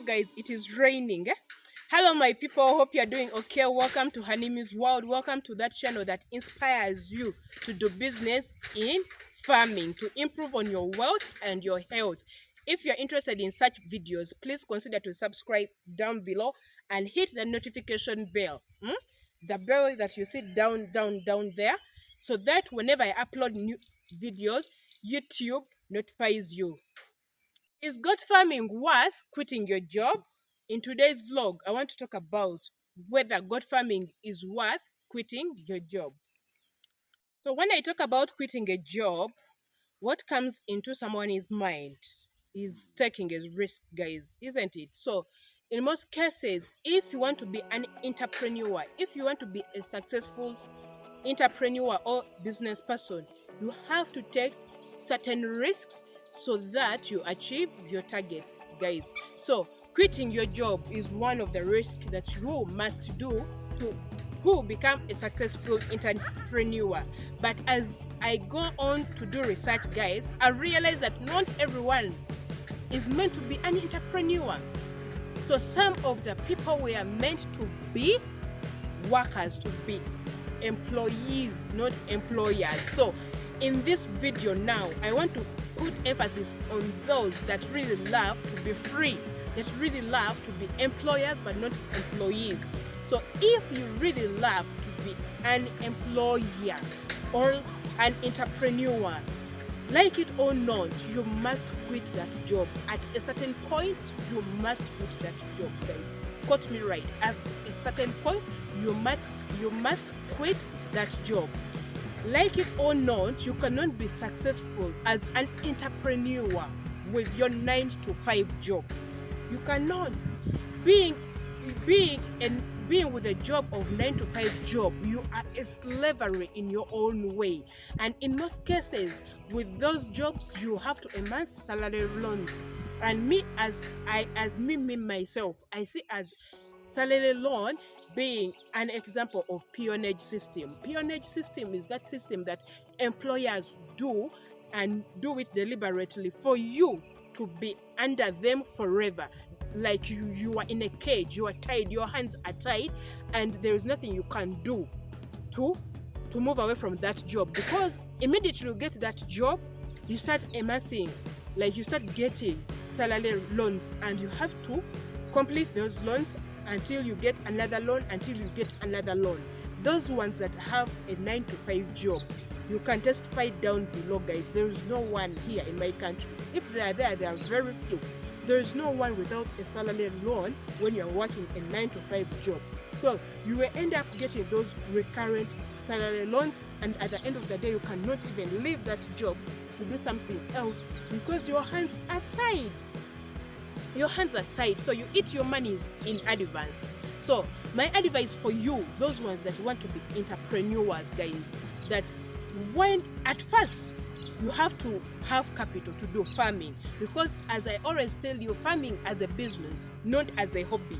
guys, it is raining. Hello my people, hope you're doing okay. Welcome to Hanimu's World. Welcome to that channel that inspires you to do business in farming, to improve on your wealth and your health. If you're interested in such videos, please consider to subscribe down below and hit the notification bell. The bell that you see down there, so that whenever I upload new videos, YouTube notifies you. Is goat farming worth quitting your job? In today's vlog, I want to talk about whether goat farming is worth quitting your job. So when I talk about quitting a job, what comes into someone's mind is taking a risk, guys, isn't it? So in most cases, if you want to be an entrepreneur, if you want to be a successful entrepreneur or business person, you have to take certain risks so that you achieve your target, guys. So quitting your job is one of the risks that you must do to become a successful entrepreneur. But as I go on to do research, guys, I realize that not everyone is meant to be an entrepreneur. So some of the people were meant to be workers, to be employees, not employers. So in this video now, I want to put emphasis on those that really love to be free, that really love to be employers but not employees. So if you really love to be an employer or an entrepreneur, like it or not, you must quit that job. At a certain point, you must quit that job, guys. Quote me right. At a certain point, you must quit that job. Like it or not, you cannot be successful as an entrepreneur with your 9-to-5 job. You cannot. Being with a job of 9-to-5 job, you are a slavery in your own way. And in most cases, with those jobs, you have to amass salary loans. And myself, I see as salary loan being an example of peonage system. Peonage system is that system that employers do and do it deliberately for you to be under them forever. Like you are in a cage, you are tied, your hands are tied, and there is nothing you can do to move away from that job. Because immediately you get that job, you start amassing, like you start getting salary loans, and you have to complete those loans until you get another loan, until you get another loan. Those ones that have a 9-to-5 job, you can testify down below, guys. There is no one here in my country. If they are there, there are very few. There is no one without a salary loan when you are working a 9-to-5 job. So you will end up getting those recurrent salary loans, and at the end of the day, you cannot even leave that job to do something else because your hands are tied. Your hands are tied, so you eat your monies in advance. So my advice for you, those ones that want to be entrepreneurs, guys, that when at first you have to have capital to do farming, because as I always tell you, farming as a business, not as a hobby.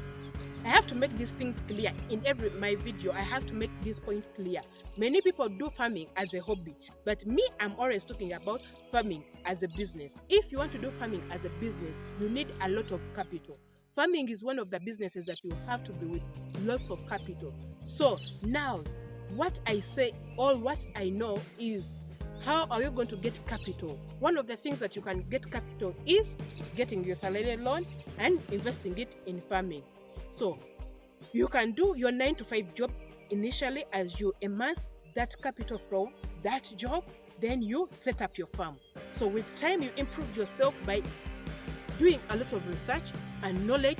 I have to make these things clear in my video. I have to make this point clear. Many people do farming as a hobby, but me, I'm always talking about farming as a business. If you want to do farming as a business, you need a lot of capital. Farming is one of the businesses that you have to do with lots of capital. So now, what I say or what I know is, how are you going to get capital? One of the things that you can get capital is getting your salary loan and investing it in farming. So you can do your 9-to-5 job initially as you amass that capital from that job, then you set up your farm. So with time, you improve yourself by doing a lot of research and knowledge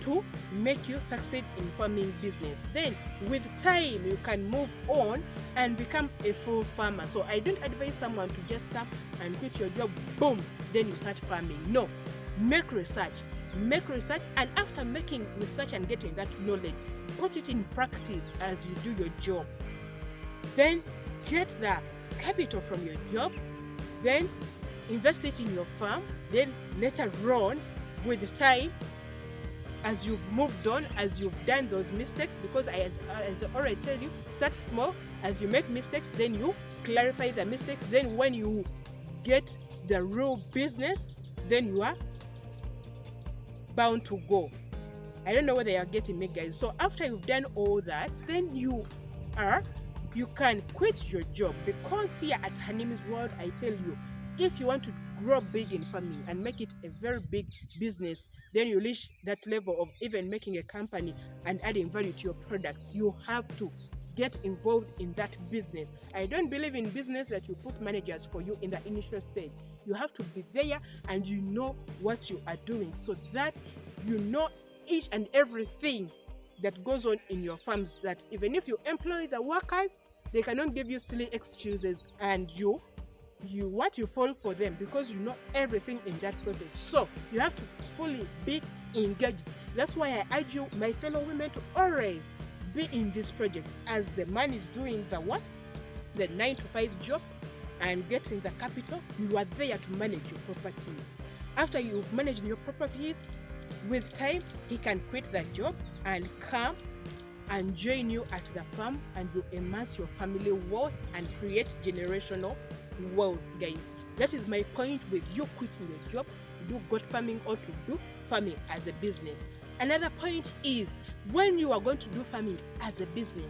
to make you succeed in farming business. Then with time, you can move on and become a full farmer. So I don't advise someone to just stop and quit your job, boom, then you start farming. No, make research, and after making research and getting that knowledge, put it in practice as you do your job. Then get the capital from your job, then invest it in your farm. Then later on, with time, as you've moved on, as you've done those mistakes, because as I already tell you, start small. As you make mistakes, then you clarify the mistakes. Then when you get the real business, then you are bound to go. I don't know whether you're getting me, guys. So after you've done all that, then you can quit your job, because here at Hanime's World, I tell you, if you want to grow big in farming and make it a very big business, then you reach that level of even making a company and adding value to your products, you have to get involved in that business. I don't believe in business that you put managers for you in the initial stage. You have to be there and you know what you are doing, so that you know each and everything that goes on in your farms, that even if you employ the workers, they cannot give you silly excuses, and you fall for them, because you know everything in that process. So you have to fully be engaged. That's why I urge you, my fellow women, to always be in this project, as the man is doing the 9 to 5 job and getting the capital. You are there to manage your properties. After you've managed your properties, with time he can quit that job and come and join you at the farm, and you amass your family wealth and create generational wealth, guys. That is my point with you quitting your job to do goat farming or to do farming as a business. Another point is, when you are going to do farming as a business,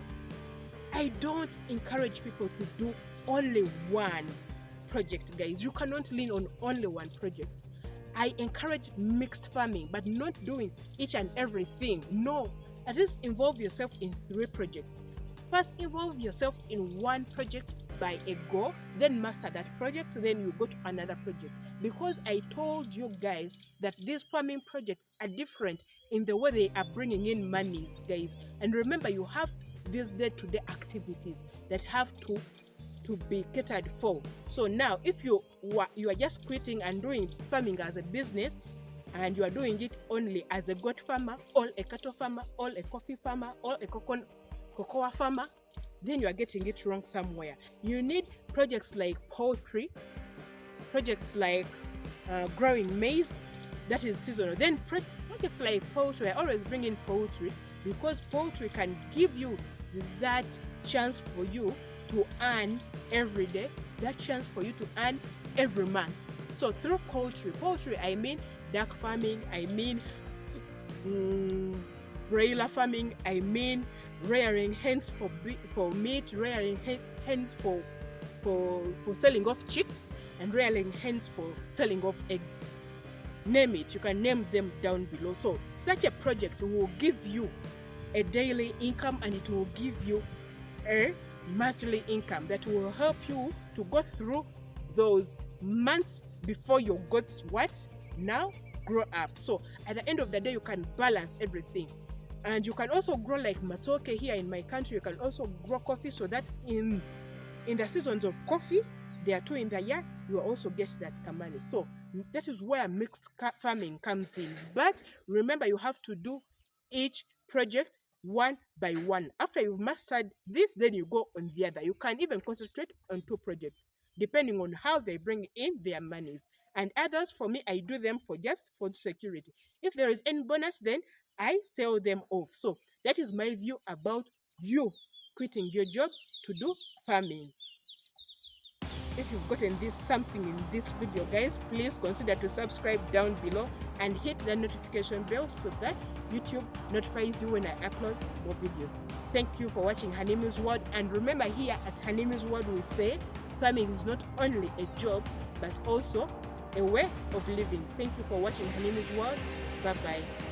I don't encourage people to do only one project, guys. You cannot lean on only one project. I encourage mixed farming, but not doing each and everything. No, at least involve yourself in 3 projects. First, involve yourself in one project by a go, then master that project, then you go to another project. Because I told you guys that these farming projects are different in the way they are bringing in monies, guys. And remember, you have these day-to-day activities that have to be catered for. So now, if you are just quitting and doing farming as a business, and you are doing it only as a goat farmer, or a cattle farmer, or a coffee farmer, or a cocoa farmer, then you are getting it wrong somewhere. You need projects like poultry, projects like growing maize, that is seasonal. Then projects like poultry, I always bring in poultry, because poultry can give you that chance for you to earn every day, that chance for you to earn every month. So through poultry, I mean duck farming, I mean broiler farming, I mean rearing hens for meat, rearing hens for selling off chicks, and rearing hens for selling off eggs. Name it, you can name them down below. So such a project will give you a daily income, and it will give you a monthly income that will help you to go through those months before your goats now grow up. So at the end of the day, you can balance everything. And you can also grow like matoke. Here in my country, you can also grow coffee, so that in the seasons of coffee, there are 2 in the year, you will also get that kamani. So that is where mixed farming comes in. But remember, you have to do each project one by one. After you've mastered this, then you go on the other. You can even concentrate on 2 projects, depending on how they bring in their monies. And others, for me, I do them for just food security. If there is any bonus, then I sell them off. So that is my view about you quitting your job to do farming. If you've gotten something in this video, guys, please consider to subscribe down below and hit the notification bell, so that YouTube notifies you when I upload more videos. Thank you for watching Hanime's World. And remember, here at Hanime's World, we say farming is not only a job, but also a way of living. Thank you for watching Hanime's World. Bye-bye.